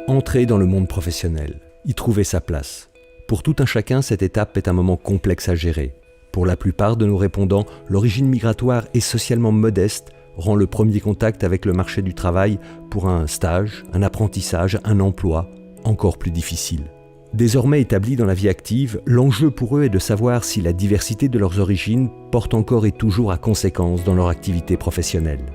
Entrer dans le monde professionnel, y trouver sa place. Pour tout un chacun, cette étape est un moment complexe à gérer. Pour la plupart de nos répondants, l'origine migratoire et socialement modeste rend le premier contact avec le marché du travail pour un stage, un apprentissage, un emploi encore plus difficile. Désormais établis dans la vie active, l'enjeu pour eux est de savoir si la diversité de leurs origines porte encore et toujours à conséquence dans leur activité professionnelle.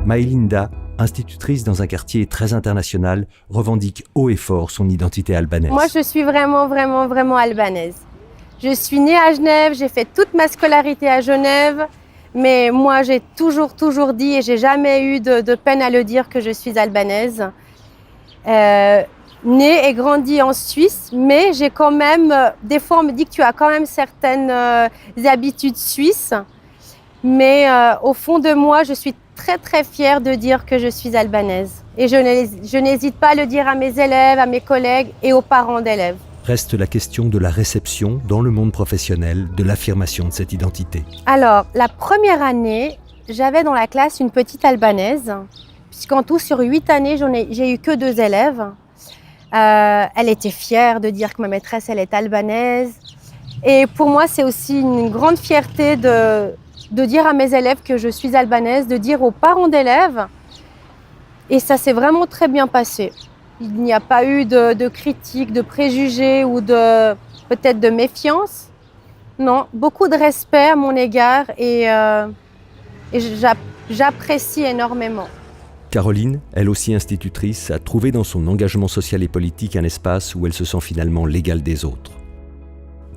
Maëlinda, institutrice dans un quartier très international, revendique haut et fort son identité albanaise. Moi, je suis vraiment albanaise. Je suis née à Genève, j'ai fait toute ma scolarité à Genève, mais moi, j'ai toujours dit, et j'ai jamais eu de peine à le dire, que je suis albanaise. Née et grandie en Suisse, mais j'ai quand même, des fois, on me dit que tu as quand même certaines habitudes suisses, mais au fond de moi, je suis très fière de dire que je suis albanaise. Et je n'hésite pas à le dire à mes élèves, à mes collègues et aux parents d'élèves. Reste la question de la réception dans le monde professionnel de l'affirmation de cette identité. Alors, la première année, j'avais dans la classe une petite albanaise, puisqu'en tout, sur 8 années, j'ai eu que 2 élèves. Elle était fière de dire que ma maîtresse, elle est albanaise. Et pour moi, c'est aussi une grande fierté de dire à mes élèves que je suis albanaise, de dire aux parents d'élèves. Et ça s'est vraiment très bien passé. Il n'y a pas eu de critiques, de préjugés ou peut-être de méfiance. Non, beaucoup de respect à mon égard et j'apprécie énormément. Caroline, elle aussi institutrice, a trouvé dans son engagement social et politique un espace où elle se sent finalement l'égale des autres.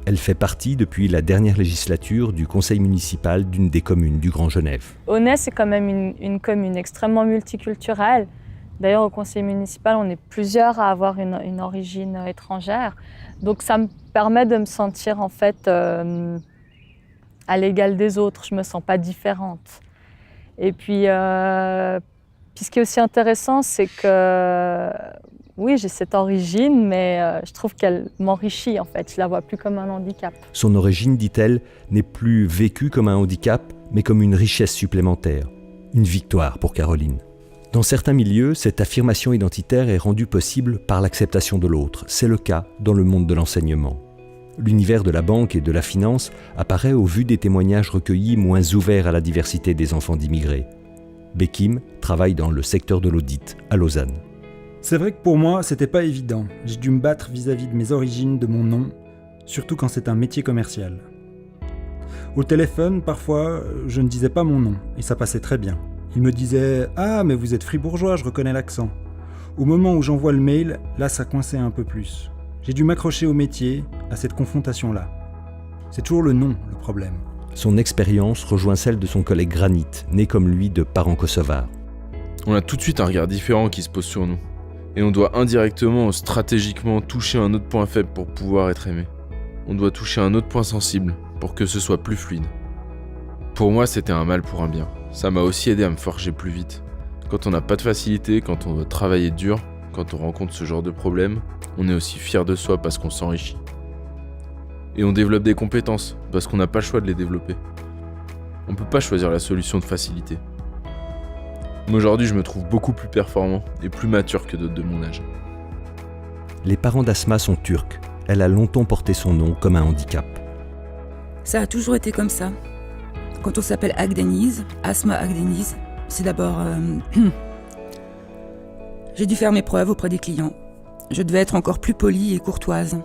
Elle fait partie, depuis la dernière législature, du conseil municipal d'une des communes du Grand Genève. Aunay, c'est quand même une commune extrêmement multiculturelle. D'ailleurs, au conseil municipal, on est plusieurs à avoir une origine étrangère. Donc ça me permet de me sentir en fait à l'égal des autres. Je ne me sens pas différente. Et puis ce qui est aussi intéressant, c'est que oui, j'ai cette origine, mais je trouve qu'elle m'enrichit en fait. Je la vois plus comme un handicap. Son origine, dit-elle, n'est plus vécue comme un handicap, mais comme une richesse supplémentaire. Une victoire pour Caroline. Dans certains milieux, cette affirmation identitaire est rendue possible par l'acceptation de l'autre. C'est le cas dans le monde de l'enseignement. L'univers de la banque et de la finance apparaît au vu des témoignages recueillis moins ouverts à la diversité des enfants d'immigrés. Bekim travaille dans le secteur de l'audit à Lausanne. C'est vrai que pour moi, c'était pas évident. J'ai dû me battre vis-à-vis de mes origines, de mon nom, surtout quand c'est un métier commercial. Au téléphone, parfois, je ne disais pas mon nom, et ça passait très bien. Il me disait « Ah, mais vous êtes fribourgeois, je reconnais l'accent ». Au moment où j'envoie le mail, là ça coinçait un peu plus. J'ai dû m'accrocher au métier, à cette confrontation-là. C'est toujours le nom, le problème. Son expérience rejoint celle de son collègue Granit, né comme lui de parents kosovars. On a tout de suite un regard différent qui se pose sur nous. Et on doit indirectement, stratégiquement toucher un autre point faible pour pouvoir être aimé. On doit toucher un autre point sensible pour que ce soit plus fluide. Pour moi, c'était un mal pour un bien. Ça m'a aussi aidé à me forger plus vite. Quand on n'a pas de facilité, quand on doit travailler dur, quand on rencontre ce genre de problème, on est aussi fier de soi parce qu'on s'enrichit. Et on développe des compétences parce qu'on n'a pas le choix de les développer. On peut pas choisir la solution de facilité. Mais aujourd'hui, je me trouve beaucoup plus performant et plus mature que d'autres de mon âge. Les parents d'Asma sont turcs. Elle a longtemps porté son nom comme un handicap. Ça a toujours été comme ça. Quand on s'appelle Akdeniz, Asma Akdeniz, c'est d'abord... J'ai dû faire mes preuves auprès des clients. Je devais être encore plus polie et courtoise.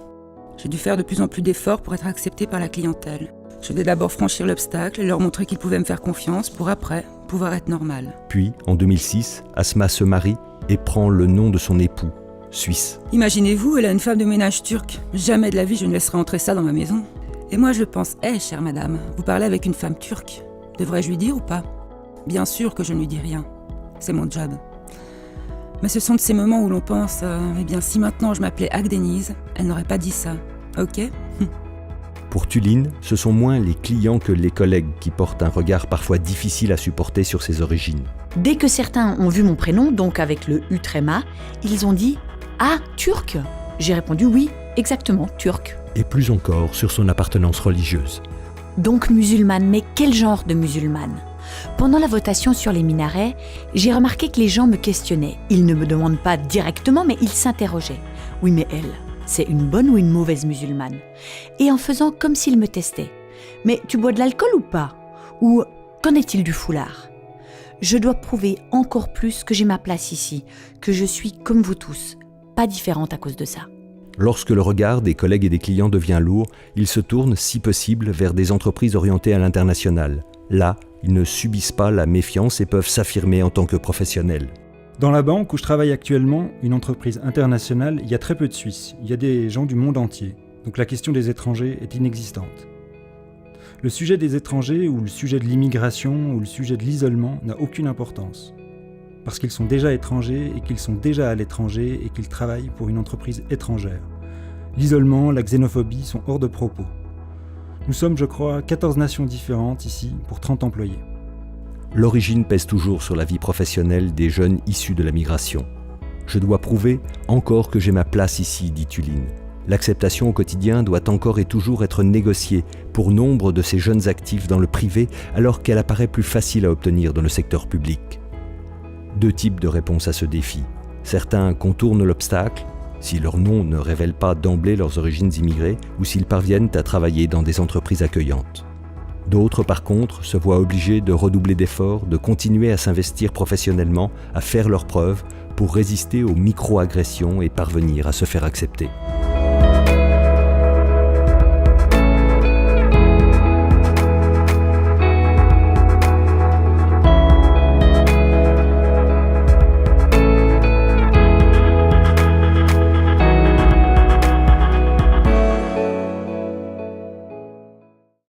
J'ai dû faire de plus en plus d'efforts pour être acceptée par la clientèle. Je devais d'abord franchir l'obstacle et leur montrer qu'ils pouvaient me faire confiance pour après pouvoir être normale. Puis, en 2006, Asma se marie et prend le nom de son époux, suisse. Imaginez-vous, elle a une femme de ménage turque. Jamais de la vie je ne laisserai entrer ça dans ma maison. Et moi je pense, chère madame, vous parlez avec une femme turque. Devrais-je lui dire ou pas ? Bien sûr que je ne lui dis rien. C'est mon job. Mais ce sont de ces moments où l'on pense, eh bien si maintenant je m'appelais Akdeniz, elle n'aurait pas dit ça. Ok ? Pour Tuline, ce sont moins les clients que les collègues qui portent un regard parfois difficile à supporter sur ses origines. Dès que certains ont vu mon prénom, donc avec le U tréma, ils ont dit « Ah, turc ?» J'ai répondu « Oui, exactement, turc. » Et plus encore sur son appartenance religieuse. Donc musulmane, mais quel genre de musulmane ? Pendant la votation sur les minarets, j'ai remarqué que les gens me questionnaient. Ils ne me demandent pas directement, mais ils s'interrogeaient. « Oui, mais elle, c'est une bonne ou une mauvaise musulmane ?» Et en faisant comme s'ils me testaient. « Mais tu bois de l'alcool ou pas ? Ou qu'en est-il du foulard ? » Je dois prouver encore plus que j'ai ma place ici, que je suis comme vous tous, pas différente à cause de ça. Lorsque le regard des collègues et des clients devient lourd, ils se tournent, si possible, vers des entreprises orientées à l'international. Là, ils ne subissent pas la méfiance et peuvent s'affirmer en tant que professionnels. Dans la banque où je travaille actuellement, une entreprise internationale, il y a très peu de Suisses. Il y a des gens du monde entier. Donc la question des étrangers est inexistante. Le sujet des étrangers ou le sujet de l'immigration ou le sujet de l'isolement n'a aucune importance. Parce qu'ils sont déjà étrangers et qu'ils sont déjà à l'étranger et qu'ils travaillent pour une entreprise étrangère. L'isolement, la xénophobie sont hors de propos. Nous sommes, je crois, 14 nations différentes ici pour 30 employés. L'origine pèse toujours sur la vie professionnelle des jeunes issus de la migration. Je dois prouver encore que j'ai ma place ici, dit Tuline. L'acceptation au quotidien doit encore et toujours être négociée pour nombre de ces jeunes actifs dans le privé, alors qu'elle apparaît plus facile à obtenir dans le secteur public. Deux types de réponses à ce défi. Certains contournent l'obstacle, si leur nom ne révèle pas d'emblée leurs origines immigrées ou s'ils parviennent à travailler dans des entreprises accueillantes. D'autres, par contre, se voient obligés de redoubler d'efforts, de continuer à s'investir professionnellement, à faire leurs preuves pour résister aux micro-agressions et parvenir à se faire accepter.